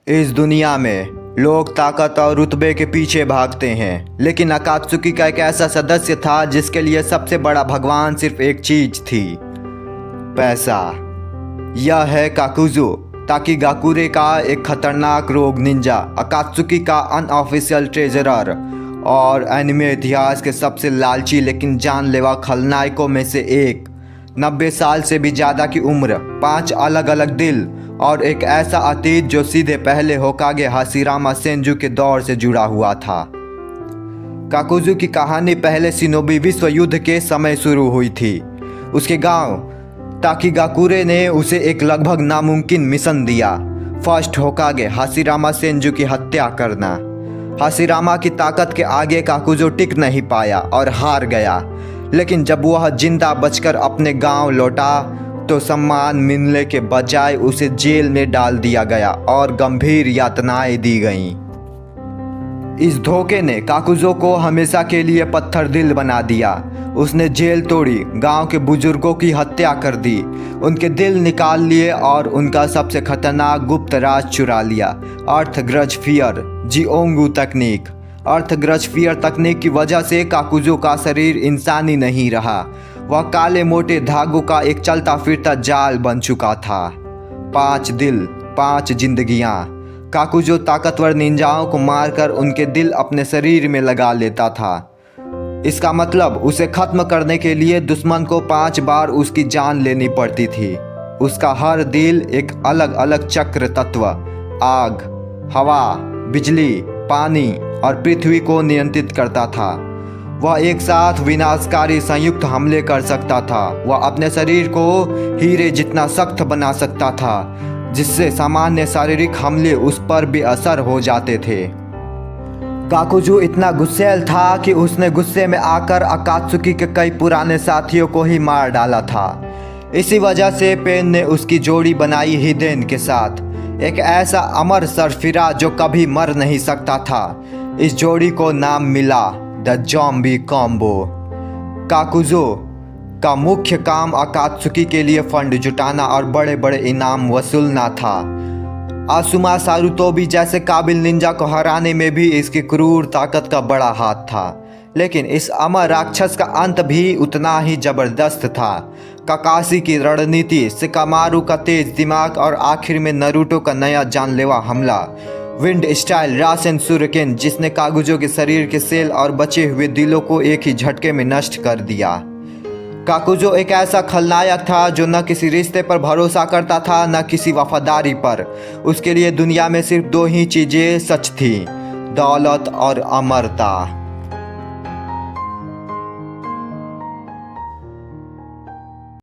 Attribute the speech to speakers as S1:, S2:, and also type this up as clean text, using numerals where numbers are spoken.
S1: इस दुनिया में लोग ताकत और रुतबे के पीछे भागते हैं, लेकिन अकात्सुकी का एक ऐसा सदस्य था जिसके लिए सबसे बड़ा भगवान सिर्फ एक चीज थी, पैसा। यह है काकुजो ताकीगाकुरे का एक खतरनाक रोग निंजा, अकात्सुकी का अनऑफिशियल ट्रेजरर और एनिमे इतिहास के सबसे लालची लेकिन जानलेवा खलनायकों में से एक। 90 साल से भी ज़्यादा की उम्र, 5 अलग अलग दिल और एक ऐसा अतीत जो सीधे पहले होकागे हाशिरामा सेंजू के दौर से जुड़ा हुआ था। काकुजो की कहानी पहले शिनोबी विश्व युद्ध के समय शुरू हुई थी। उसके गांव ताकीगाकुरे ने उसे एक लगभग नामुमकिन मिशन दिया, फर्स्ट होकागे हाशिरामा सेंजू की हत्या करना। हाशिरामा की ताकत के आगे काकुजो टिक नहीं पाया और हार गया, लेकिन जब वह जिंदा बचकर अपने गांव लौटा तो सम्मान मिलने के बजाय उसे जेल में डाल दिया गया और गंभीर यातनाएं दी गईं। इस धोखे ने काकुजो को हमेशा के लिए पत्थर दिल बना दिया। उसने जेल तोड़ी, गांव के बुजुर्गों की हत्या कर दी, उनके दिल निकाल लिए और उनका सबसे खतरनाक गुप्त राज चुरा लिया, अर्थग्रज फियर जिओंगू तकनीक। अर्थग्रज फियर तकनीक की वजह से काकुजो का शरीर इंसानी नहीं रहा, वह काले मोटे धागों का एक चलता फिरता जाल बन चुका था। 5 दिल, 5 जिंदगियां। काकुजो ताकतवर निंजाओं को मारकर उनके दिल अपने शरीर में लगा लेता था। इसका मतलब उसे खत्म करने के लिए दुश्मन को 5 बार उसकी जान लेनी पड़ती थी। उसका हर दिल एक अलग अलग चक्र तत्व, आग, हवा, बिजली, पानी और पृथ्वी को नियंत्रित करता था। वह एक साथ विनाशकारी संयुक्त हमले कर सकता था। वह अपने शरीर को हीरे जितना सख्त बना सकता था, जिससे सामान्य शारीरिक हमले उस पर भी असर हो जाते थे। काकुजो इतना गुस्सैल था कि उसने गुस्से में आकर अकात्सुकी के कई पुराने साथियों को ही मार डाला था। इसी वजह से पेन ने उसकी जोड़ी बनाई हिदेन के साथ, एक ऐसा अमर सरफिरा जो कभी मर नहीं सकता था। इस जोड़ी को नाम मिला द ज़ॉम्बी कॉम्बो। काकुजो का मुख्य काम अकात्सुकी के लिए फंड जुटाना और बड़े बड़े इनाम वसूलना था। आसुमा सारुतोबी जैसे काबिल निंजा को हराने में भी इसकी क्रूर ताकत का बड़ा हाथ था, लेकिन इस अमर राक्षस का अंत भी उतना ही जबरदस्त था। काकाशी की रणनीति, शिकामारू का तेज दिमाग और आखिर में नारुतो का नया जानलेवा हमला, विंड स्टाइल रासेन शुरिकेन, जिसने काकुजो के शरीर के सेल और बचे हुए दिलों को एक ही झटके में नष्ट कर दिया। काकुजो एक ऐसा खलनायक था जो न किसी रिश्ते पर भरोसा करता था न किसी वफादारी पर। उसके लिए दुनिया में सिर्फ 2 ही चीज़ें सच थीं, दौलत और अमरता।